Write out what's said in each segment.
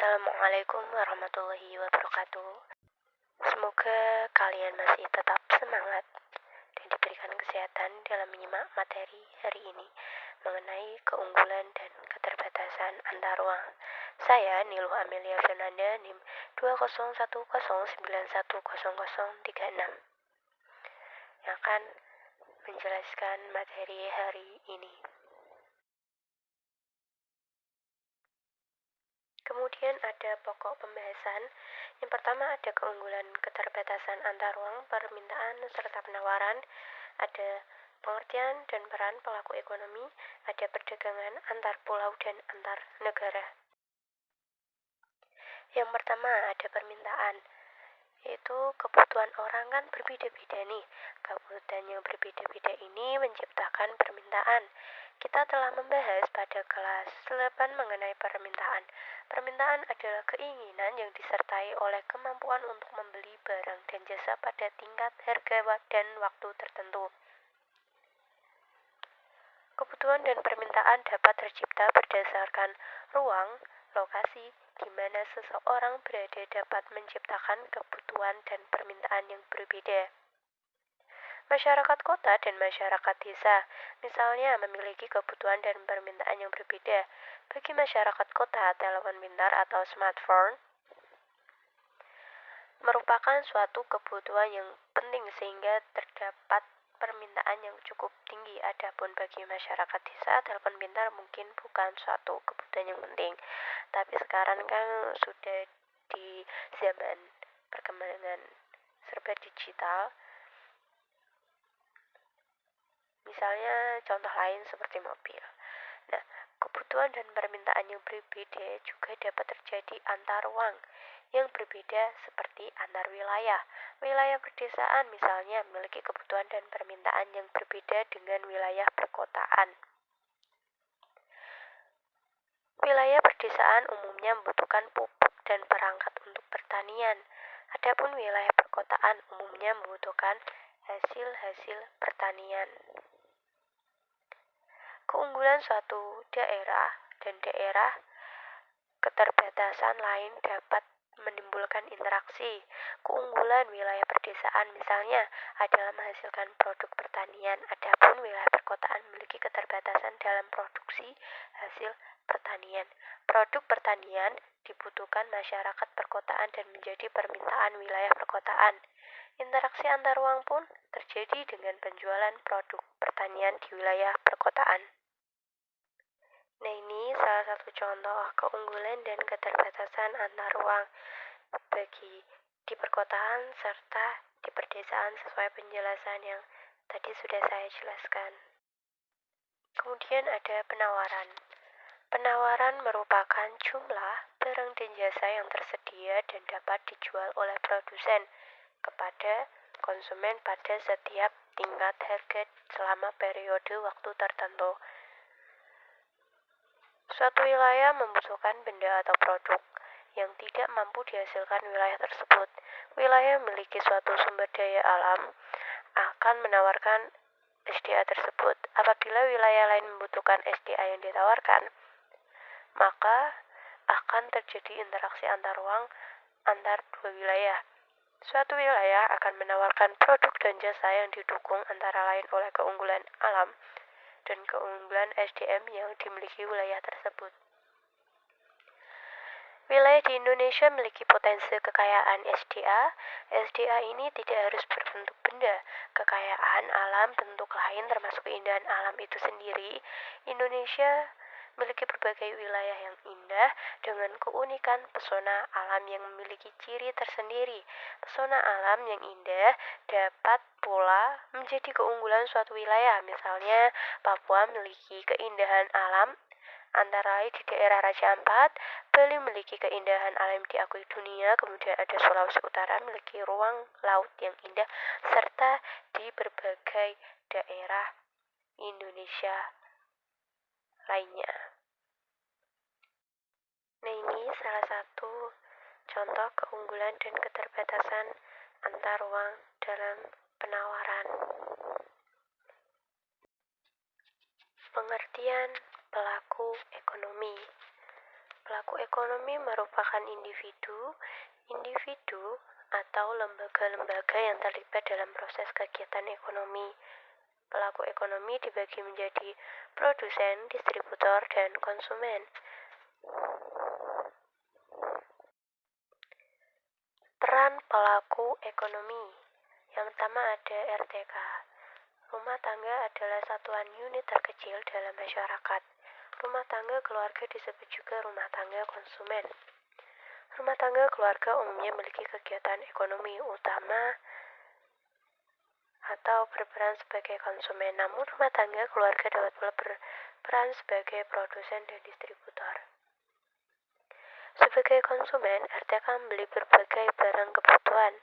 Assalamualaikum warahmatullahi wabarakatuh. Semoga kalian masih tetap semangat dan diberikan kesehatan dalam menyimak materi hari ini mengenai keunggulan dan keterbatasan antar ruang. Saya Niluh Amelia Fernanda NIM 20109100036 yang akan menjelaskan materi hari ini. Kemudian ada pokok pembahasan. Yang pertama ada keunggulan keterbatasan antar ruang, permintaan, serta penawaran. Ada pengertian dan peran pelaku ekonomi. Ada perdagangan antar pulau dan antar negara. Yang pertama ada permintaan. Yaitu kebutuhan orang kan berbeda-beda nih. Kebutuhan yang berbeda-beda ini menciptakan permintaan. Kita telah membahas pada kelas 8 mengenai permintaan. Permintaan adalah keinginan yang disertai oleh kemampuan untuk membeli barang dan jasa pada tingkat harga dan waktu tertentu. Kebutuhan dan permintaan dapat tercipta berdasarkan ruang, lokasi, di mana seseorang berada dapat menciptakan kebutuhan dan permintaan yang berbeda. Masyarakat kota dan masyarakat desa, misalnya, memiliki kebutuhan dan permintaan yang berbeda. Bagi masyarakat kota, telepon pintar atau smartphone merupakan suatu kebutuhan yang penting sehingga terdapat permintaan yang cukup tinggi. Adapun bagi masyarakat desa, telepon pintar mungkin bukan suatu kebutuhan yang penting. Tapi sekarang kan sudah di zaman perkembangan serba digital. Misalnya contoh lain seperti mobil. Nah, kebutuhan dan permintaan yang berbeda juga dapat terjadi antar ruang yang berbeda seperti antar wilayah. Wilayah perdesaan misalnya memiliki kebutuhan dan permintaan yang berbeda dengan wilayah perkotaan. Wilayah perdesaan umumnya membutuhkan pupuk dan perangkat untuk pertanian. Adapun wilayah perkotaan umumnya membutuhkan hasil-hasil pertanian. Keunggulan suatu daerah dan daerah keterbatasan lain dapat menimbulkan interaksi. Keunggulan wilayah perdesaan misalnya adalah menghasilkan produk pertanian, adapun wilayah perkotaan memiliki keterbatasan dalam produksi hasil pertanian. Produk pertanian dibutuhkan masyarakat perkotaan dan menjadi permintaan wilayah perkotaan. Interaksi antar ruang pun terjadi dengan penjualan produk pertanian di wilayah perkotaan. Nah, ini salah satu contoh keunggulan dan keterbatasan antar ruang bagi di perkotaan serta di perdesaan sesuai penjelasan yang tadi sudah saya jelaskan. Kemudian ada penawaran. Penawaran merupakan jumlah barang dan jasa yang tersedia dan dapat dijual oleh produsen kepada konsumen pada setiap tingkat harga selama periode waktu tertentu. Suatu wilayah membutuhkan benda atau produk yang tidak mampu dihasilkan wilayah tersebut. Wilayah memiliki suatu sumber daya alam akan menawarkan SDA tersebut. Apabila wilayah lain membutuhkan SDA yang ditawarkan, maka akan terjadi interaksi antar ruang antar dua wilayah. Suatu wilayah akan menawarkan produk dan jasa yang didukung antara lain oleh keunggulan alam dan keunggulan SDM yang dimiliki wilayah tersebut. Wilayah di Indonesia memiliki potensi kekayaan SDA. SDA ini tidak harus berbentuk benda. Kekayaan alam bentuk lain termasuk keindahan alam itu sendiri. Indonesia memiliki berbagai wilayah yang indah dengan keunikan pesona alam yang memiliki ciri tersendiri. Pesona alam yang indah dapat pula menjadi keunggulan suatu wilayah. Misalnya, Papua memiliki keindahan alam antara lain di daerah Raja Ampat. Bali memiliki keindahan alam diakui dunia. Kemudian ada Sulawesi Utara memiliki ruang laut yang indah, serta di berbagai daerah Indonesia lainnya. Nah, ini salah satu contoh keunggulan dan keterbatasan antar ruang dalam penawaran. Pengertian pelaku ekonomi. Pelaku ekonomi merupakan individu atau lembaga-lembaga yang terlibat dalam proses kegiatan ekonomi. Pelaku ekonomi dibagi menjadi produsen, distributor, dan konsumen. Peran pelaku ekonomi. Yang pertama ada RTK. Rumah tangga adalah satuan unit terkecil dalam masyarakat. Rumah tangga keluarga disebut juga rumah tangga konsumen. Rumah tangga keluarga umumnya memiliki kegiatan ekonomi utama atau berperan sebagai konsumen. Namun rumah tangga keluarga dapat pula berperan sebagai produsen dan distributor. Sebagai konsumen, RTK membeli berbagai barang kebutuhan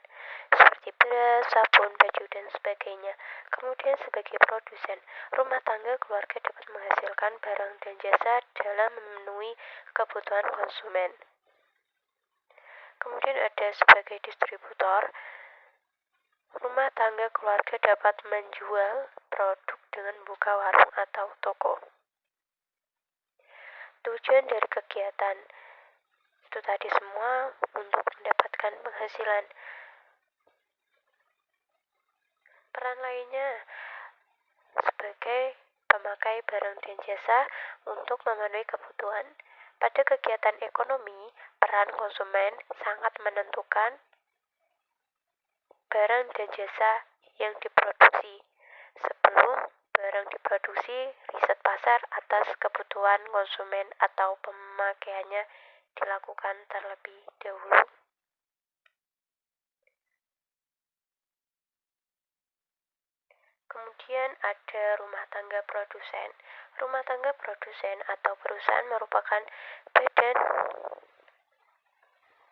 seperti beras, sabun, baju, dan sebagainya. Kemudian sebagai produsen, rumah tangga keluarga dapat menghasilkan barang dan jasa dalam memenuhi kebutuhan konsumen. Kemudian ada sebagai distributor, rumah tangga keluarga dapat menjual produk dengan buka warung atau toko. Tujuan dari kegiatan itu tadi semua untuk mendapatkan penghasilan. Peran lainnya sebagai pemakai barang dan jasa untuk memenuhi kebutuhan. Pada kegiatan ekonomi, peran konsumen sangat menentukan barang dan jasa yang diproduksi. Sebelum barang diproduksi, riset pasar atas kebutuhan konsumen atau pemakaiannya dilakukan terlebih dahulu. Kemudian ada rumah tangga produsen. Rumah tangga produsen atau perusahaan merupakan badan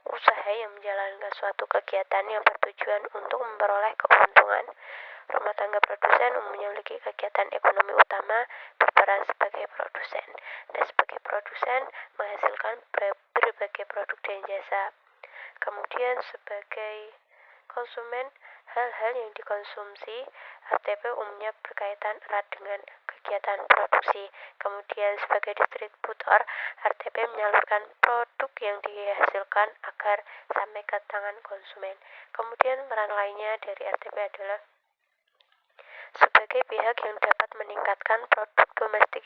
usaha yang menjalankan suatu kegiatan yang bertujuan untuk memperoleh keuntungan. Rumah tangga produsen umumnya memiliki kegiatan ekonomi utama berperan sebagai produsen. Dan sebagai produsen menghasilkan berbagai produk dan jasa. Kemudian sebagai konsumen, hal-hal yang dikonsumsi RTP umumnya berkaitan erat dengan kegiatan produksi. Kemudian sebagai distributor, RTP menyalurkan produk yang dihasilkan agar sampai ke tangan konsumen. Kemudian peran lainnya dari RTP adalah sebagai pihak yang dapat meningkatkan produk domestik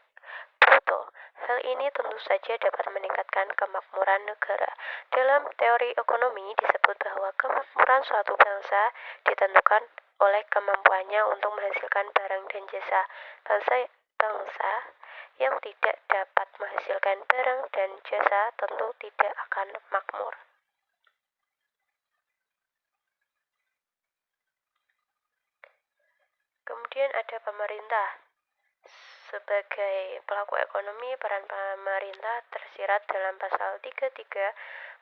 bruto. Hal ini tentu saja dapat meningkatkan kemakmuran negara. Dalam teori ekonomi disebut bahwa kemakmuran suatu bangsa ditentukan oleh kemampuannya untuk menghasilkan barang dan jasa. Bangsa yang tidak dapat menghasilkan barang dan jasa tentu tidak akan makmur. Kemudian ada pemerintah. Sebagai pelaku ekonomi, peran pemerintah tersirat dalam pasal 33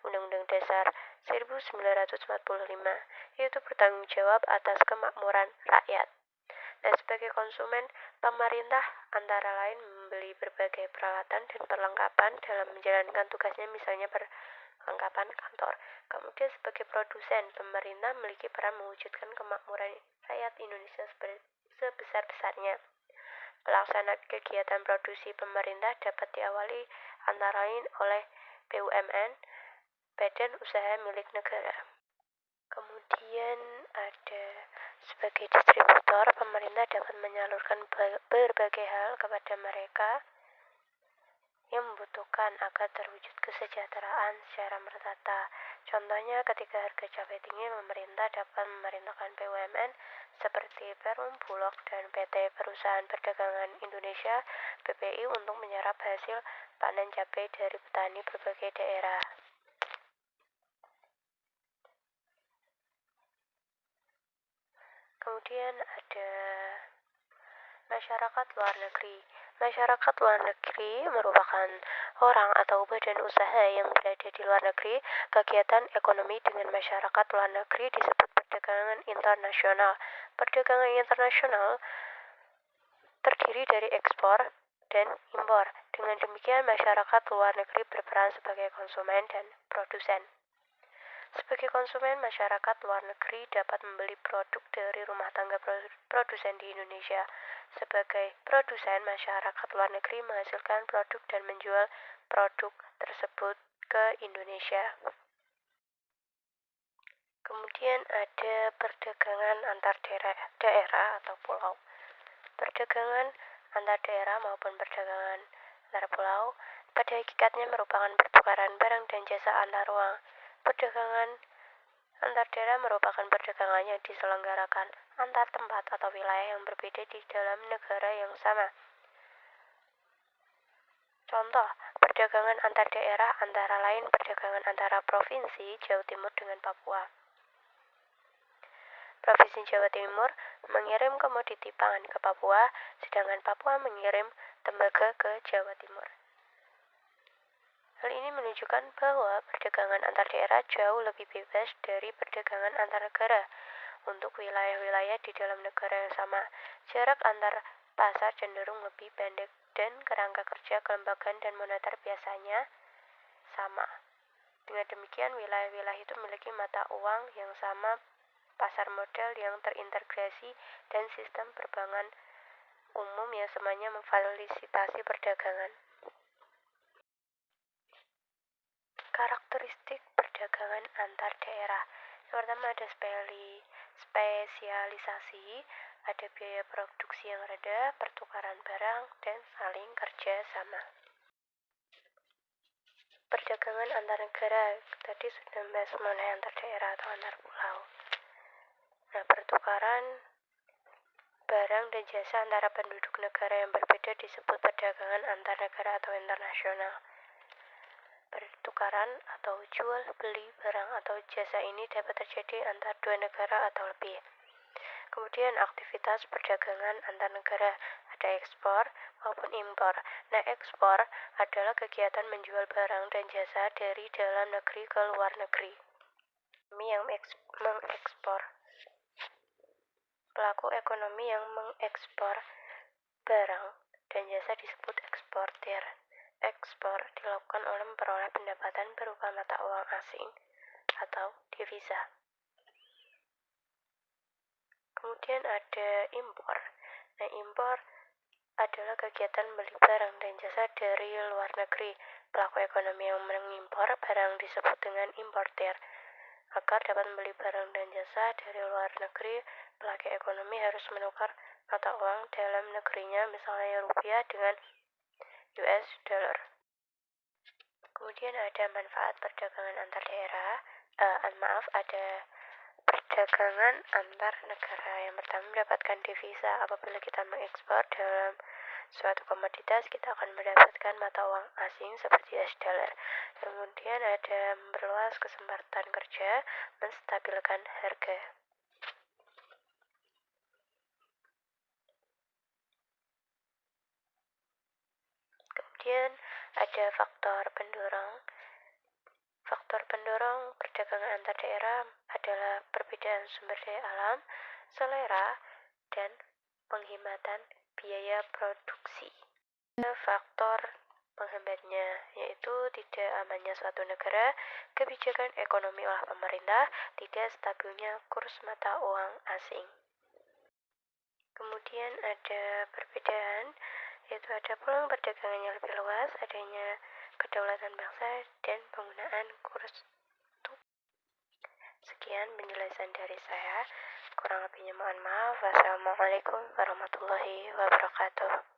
Undang-Undang Dasar 1945, yaitu bertanggung jawab atas kemakmuran rakyat. Dan sebagai konsumen, pemerintah antara lain membeli berbagai peralatan dan perlengkapan dalam menjalankan tugasnya, misalnya perlengkapan kantor. Kemudian sebagai produsen, pemerintah memiliki peran mewujudkan kemakmuran rakyat Indonesia sebesar-besarnya. Pelaksanaan kegiatan produksi pemerintah dapat diawali antara lain oleh BUMN, badan usaha milik negara. Kemudian ada sebagai distributor, pemerintah dapat menyalurkan berbagai hal kepada mereka yang membutuhkan agar terwujud kesejahteraan secara merata. Contohnya ketika harga cabai tinggi, pemerintah dapat memerintahkan BUMN seperti Perum, Bulog, dan PT Perusahaan Perdagangan Indonesia (PPI) untuk menyerap hasil panen cabai dari petani berbagai daerah. Kemudian ada masyarakat luar negeri. Masyarakat luar negeri merupakan orang atau badan usaha yang berada di luar negeri. Kegiatan ekonomi dengan masyarakat luar negeri disebut perdagangan internasional. Perdagangan internasional terdiri dari ekspor dan impor. Dengan demikian, masyarakat luar negeri berperan sebagai konsumen dan produsen. Sebagai konsumen, masyarakat luar negeri dapat membeli produk dari rumah tangga produsen di Indonesia. Sebagai produsen, masyarakat luar negeri menghasilkan produk dan menjual produk tersebut ke Indonesia. Kemudian ada perdagangan antar daerah atau pulau. Perdagangan antar daerah maupun perdagangan antar pulau pada hakikatnya merupakan pertukaran barang dan jasa antar uang. Perdagangan antar daerah merupakan perdagangan yang diselenggarakan antar tempat atau wilayah yang berbeda di dalam negara yang sama. Contoh, perdagangan antar daerah antara lain perdagangan antara Provinsi Jawa Timur dengan Papua. Provinsi Jawa Timur mengirim komoditi pangan ke Papua, sedangkan Papua mengirim tembaga ke Jawa Timur. Hal ini menunjukkan bahwa perdagangan antar daerah jauh lebih bebas dari perdagangan antar negara. Untuk wilayah-wilayah di dalam negara yang sama, jarak antar pasar cenderung lebih pendek dan kerangka kerja kelembagaan dan moneter biasanya sama. Dengan demikian, wilayah-wilayah itu memiliki mata uang yang sama, pasar modal yang terintegrasi, dan sistem perbankan umum yang semuanya memfasilitasi perdagangan. Karakteristik perdagangan antar daerah. Yang pertama ada spesialisasi, ada biaya produksi yang rendah, pertukaran barang, dan saling kerja sama. Perdagangan antar negara, tadi sudah membahas mengenai antar daerah atau antar pulau. Nah, pertukaran barang dan jasa antara penduduk negara yang berbeda disebut perdagangan antar negara atau internasional. Pertukaran atau jual beli barang atau jasa ini dapat terjadi antar dua negara atau lebih. Kemudian aktivitas perdagangan antar negara, ada ekspor maupun impor. Nah, ekspor adalah kegiatan menjual barang dan jasa dari dalam negeri ke luar negeri. Ekonomi yang mengekspor. Pelaku ekonomi yang mengekspor barang dan jasa disebut eksportir. Ekspor dilakukan oleh memperoleh pendapatan berupa mata uang asing atau devisa. Kemudian ada impor. Nah, impor adalah kegiatan beli barang dan jasa dari luar negeri. Pelaku ekonomi yang mengimpor barang disebut dengan importir. Agar dapat membeli barang dan jasa dari luar negeri, pelaku ekonomi harus menukar mata uang dalam negerinya, misalnya rupiah dengan US dollar. Kemudian ada manfaat perdagangan antar daerah. Ada perdagangan antar negara. Yang pertama, mendapatkan devisa. Apabila kita mengekspor dalam suatu komoditas, kita akan mendapatkan mata uang asing seperti US dollar. Kemudian ada memperluas kesempatan kerja, menstabilkan harga. Kemudian ada faktor pendorong. Faktor pendorong perdagangan antar daerah adalah perbedaan sumber daya alam, selera, dan penghematan biaya produksi. Faktor penghambatnya yaitu tidak amannya suatu negara, kebijakan ekonomi oleh pemerintah, tidak stabilnya kurs mata uang asing. Kemudian ada perbedaan, yaitu ada peluang perdagangan yang lebih luas, adanya kedaulatan bangsa, dan penggunaan kurs tukar. Sekian penjelasan dari saya. Kurang lebihnya mohon maaf. Wassalamualaikum warahmatullahi wabarakatuh.